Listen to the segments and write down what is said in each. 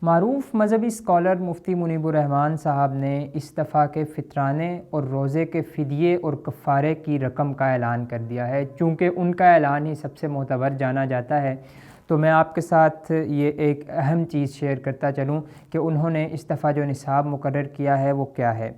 معروف مذہبی اسکالر مفتی منیب الرحمان صاحب نے اس دفعہ کے فطرانے اور روزے کے فدیے اور کفارے کی رقم کا اعلان کر دیا ہے۔ چونکہ ان کا اعلان ہی سب سے معتبر جانا جاتا ہے، تو میں آپ کے ساتھ یہ ایک اہم چیز شیئر کرتا چلوں کہ انہوں نے اس دفعہ جو نصاب مقرر کیا ہے وہ کیا ہے۔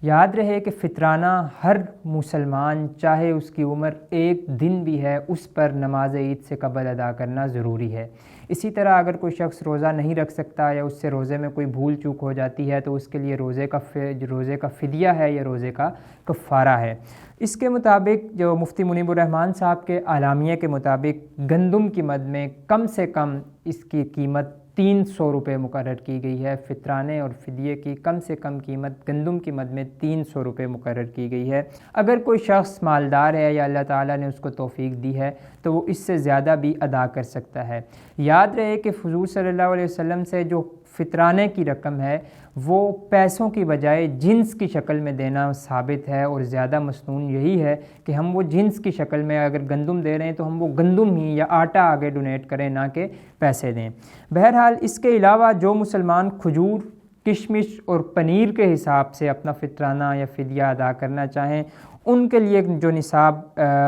یاد رہے کہ فطرانہ ہر مسلمان چاہے اس کی عمر ایک دن بھی ہے، اس پر نماز عید سے قبل ادا کرنا ضروری ہے۔ اسی طرح اگر کوئی شخص روزہ نہیں رکھ سکتا یا اس سے روزے میں کوئی بھول چوک ہو جاتی ہے تو اس کے لیے روزے کا فدیہ ہے یا روزے کا کفارہ ہے۔ اس کے مطابق جو مفتی منیب الرحمان صاحب کے اعلامیے کے مطابق گندم کی مد میں کم سے کم اس کی قیمت 300 روپے مقرر کی گئی ہے۔ فطرانے اور فدیے کی کم سے کم قیمت گندم کی مد میں 300 روپے مقرر کی گئی ہے۔ اگر کوئی شخص مالدار ہے یا اللہ تعالیٰ نے اس کو توفیق دی ہے تو وہ اس سے زیادہ بھی ادا کر سکتا ہے۔ یاد رہے کہ حضور صلی اللہ علیہ وسلم سے جو فطرانے کی رقم ہے وہ پیسوں کی بجائے جنس کی شکل میں دینا ثابت ہے، اور زیادہ مسنون یہی ہے کہ ہم وہ جنس کی شکل میں اگر گندم دے رہے ہیں تو ہم وہ گندم ہی یا آٹا آگے ڈونیٹ کریں، نہ کہ پیسے دیں۔ بہرحال اس کے علاوہ جو مسلمان کھجور، کشمش اور پنیر کے حساب سے اپنا فطرانہ یا فدیہ ادا کرنا چاہیں، ان کے لیے جو نصاب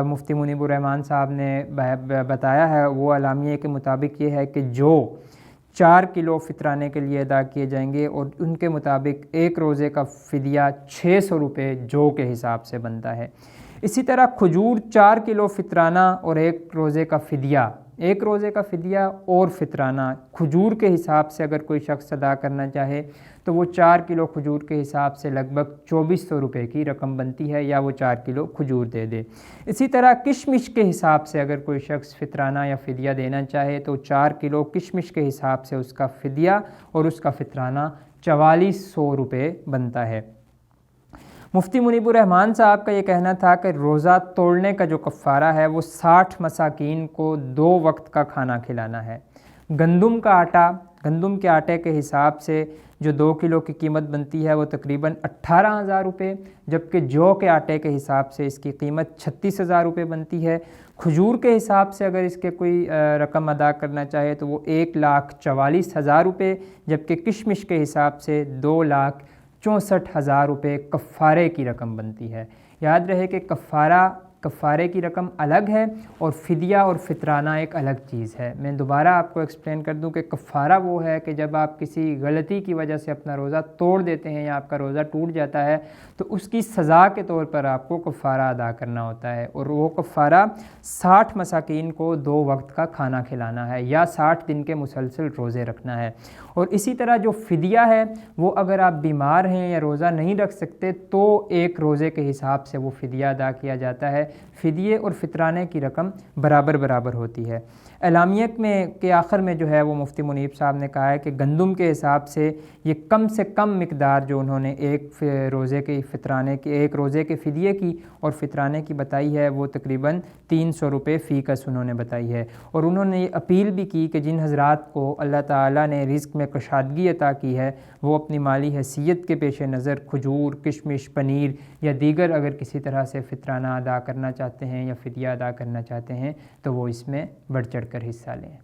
مفتی منیب الرحمان صاحب نے بتایا ہے وہ اعلامیے کے مطابق یہ ہے کہ جو 4 کلو فطرانے کے لیے ادا کیے جائیں گے، اور ان کے مطابق ایک روزے کا فدیہ 600 روپے جو کے حساب سے بنتا ہے۔ اسی طرح کھجور 4 کلو فطرانہ اور ایک روزے کا فدیہ اور فطرانہ کھجور کے حساب سے اگر کوئی شخص ادا کرنا چاہے تو وہ 4 کلو کھجور کے حساب سے لگ بھگ 2400 روپے کی رقم بنتی ہے، یا وہ 4 کلو کھجور دے دے۔ اسی طرح کشمش کے حساب سے اگر کوئی شخص فطرانہ یا فدیہ دینا چاہے تو 4 کلو کشمش کے حساب سے اس کا فدیہ اور اس کا فطرانہ 4400 روپے بنتا ہے۔ مفتی منیب الرحمان صاحب کا یہ کہنا تھا کہ روزہ توڑنے کا جو کفارہ ہے وہ 60 مساکین کو 2 وقت کا کھانا کھلانا ہے۔ گندم کے آٹے کے حساب سے جو 2 کلو کی قیمت بنتی ہے وہ تقریباً 18,000 روپے، جبکہ جو کے آٹے کے حساب سے اس کی قیمت 36,000 روپے بنتی ہے۔ کھجور کے حساب سے اگر اس کے کوئی رقم ادا کرنا چاہے تو وہ 1,44,000 روپے، جبکہ کشمش کے حساب سے 2,64,000 روپے کفارے کی رقم بنتی ہے۔ یاد رہے کہ کفارے کی رقم الگ ہے اور فدیہ اور فطرانہ ایک الگ چیز ہے۔ میں دوبارہ آپ کو ایکسپلین کر دوں کہ کفارہ وہ ہے کہ جب آپ کسی غلطی کی وجہ سے اپنا روزہ توڑ دیتے ہیں یا آپ کا روزہ ٹوٹ جاتا ہے تو اس کی سزا کے طور پر آپ کو کفارہ ادا کرنا ہوتا ہے، اور وہ کفارہ 60 مساکین کو 2 وقت کا کھانا کھلانا ہے یا 60 دن کے مسلسل روزے رکھنا ہے۔ اور اسی طرح جو فدیہ ہے وہ اگر آپ بیمار ہیں یا روزہ نہیں رکھ سکتے تو ایک روزے کے حساب سے وہ فدیہ ادا کیا جاتا ہے۔ فدیے اور فطرانے کی رقم برابر ہوتی ہے۔ اعلامیہ کے آخر میں جو ہے وہ مفتی منیب صاحب نے کہا ہے کہ گندم کے حساب سے یہ کم سے کم مقدار جو انہوں نے ایک روزے کے فدیے کی اور فطرانے کی بتائی ہے وہ تقریباً 300 روپے فی کس انہوں نے بتائی ہے۔ اور انہوں نے یہ اپیل بھی کی کہ جن حضرات کو اللہ تعالیٰ نے رزق میں کشادگی عطا کی ہے وہ اپنی مالی حیثیت کے پیش نظر کھجور، کشمش، پنیر یا دیگر اگر کسی طرح سے فطرانہ ادا کرنا چاہتے ہیں یا فدیہ ادا کرنا چاہتے ہیں تو وہ اس میں بڑھ چڑھ کر حصہ لیں۔